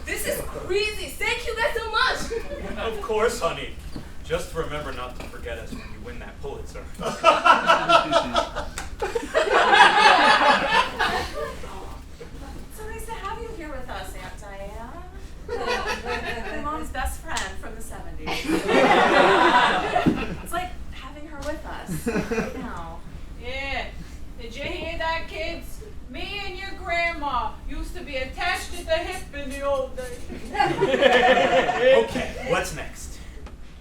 This is crazy. Thank you guys so much. Of course, honey. Just remember not to forget us when you win that Pulitzer. So nice to have you here with us, Aunt Diane. My mom's best friend from the 70s. It's like having her with us right now. Yeah. Did you hear that, kids? Me and your grandma used to be attached at the hip in the old days. Okay, what's next?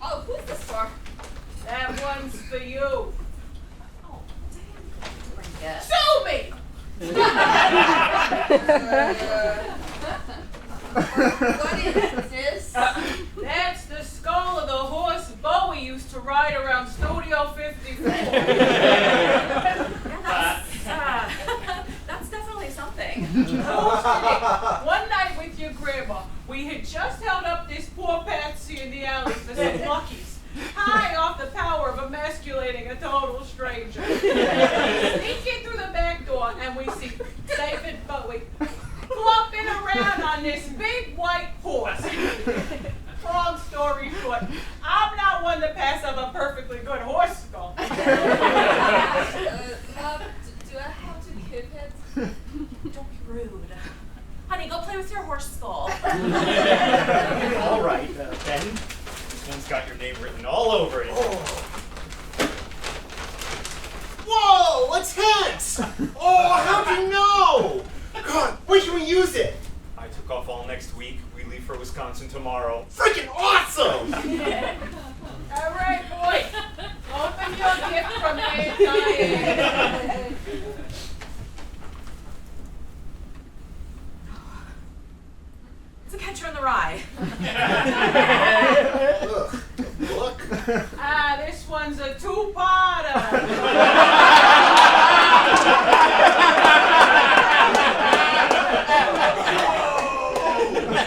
Oh, who's this for? That one's for you. Oh, Diane, bring it. Sue me! What is this? That's the skull of the horse Bowie used to ride around Studio 54. That's definitely something. One night with your grandma, we had just held up this poor Patsy in the alley for some luckies, high off the power of emasculating a total stranger. Sneak in through the back door, and we see David Bowie flopping around on this big white horse. Long story short, I'm not one to pass up a perfectly good horse skull. Do I have to keep it? Don't be rude. Honey, go play with your horse skull. All right, Ben. This one's got your name written all over it. Whoa, what's Hans? Oh, how'd you know? God, when can we use it? I took off all next week. We leave for Wisconsin tomorrow. Freaking awesome! All right, boys. Open your gift from Aunt Diane. It's a Catcher in the Rye. Ugh, look. This one's a two-parter.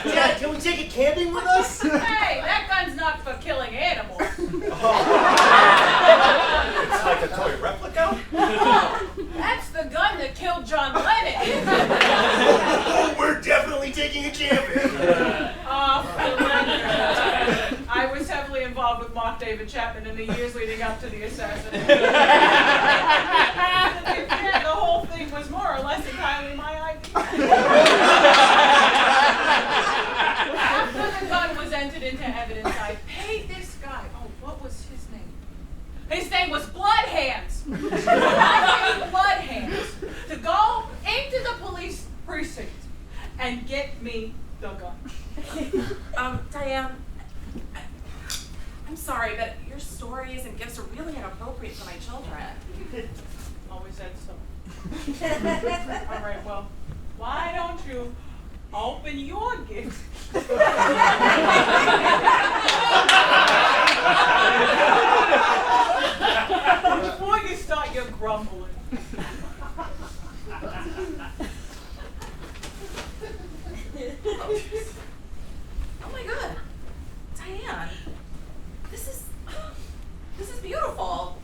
Dad, can we take it camping with us? Hey, that gun's not for killing animals. It's like a toy replica? That's the gun that killed John Lennon. Oh, we're definitely taking it camping. I was heavily involved with Mark David Chapman in the years leading up to the assassination. The whole thing was more or less entirely my idea. After the gun was entered into evidence, I paid this guy, what was his name? His name was Blood Hands. I paid Blood Hands to go into the police precinct and get me the gun. Diane, I'm sorry, but your stories and gifts are really inappropriate for my children. Always said so. All right, well, why don't you open your gift? Before you start your grumbling. Oh my God, Diane, this is beautiful.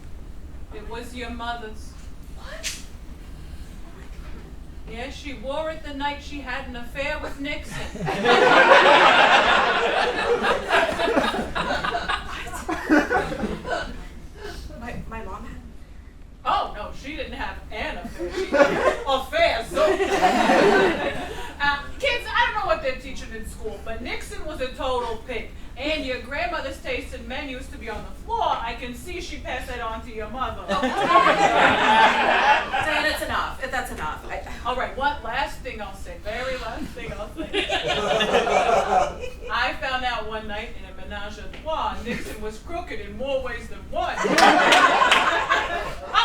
It was your mother's. What? Yes, she wore it the night she had an affair with Nixon. My mom had. Oh, no, she didn't have an affair. She had affairs. So. Kids, I don't know what they're teaching in school, but Nixon was a total pig. And your grandmother's taste in men used to be on the floor. I can see she passed that on to your mother. Diane, it's enough. That's enough. All right, one last thing I'll say. Very last thing I'll say. I found out one night in a menage a trois, Nixon was crooked in more ways than one. I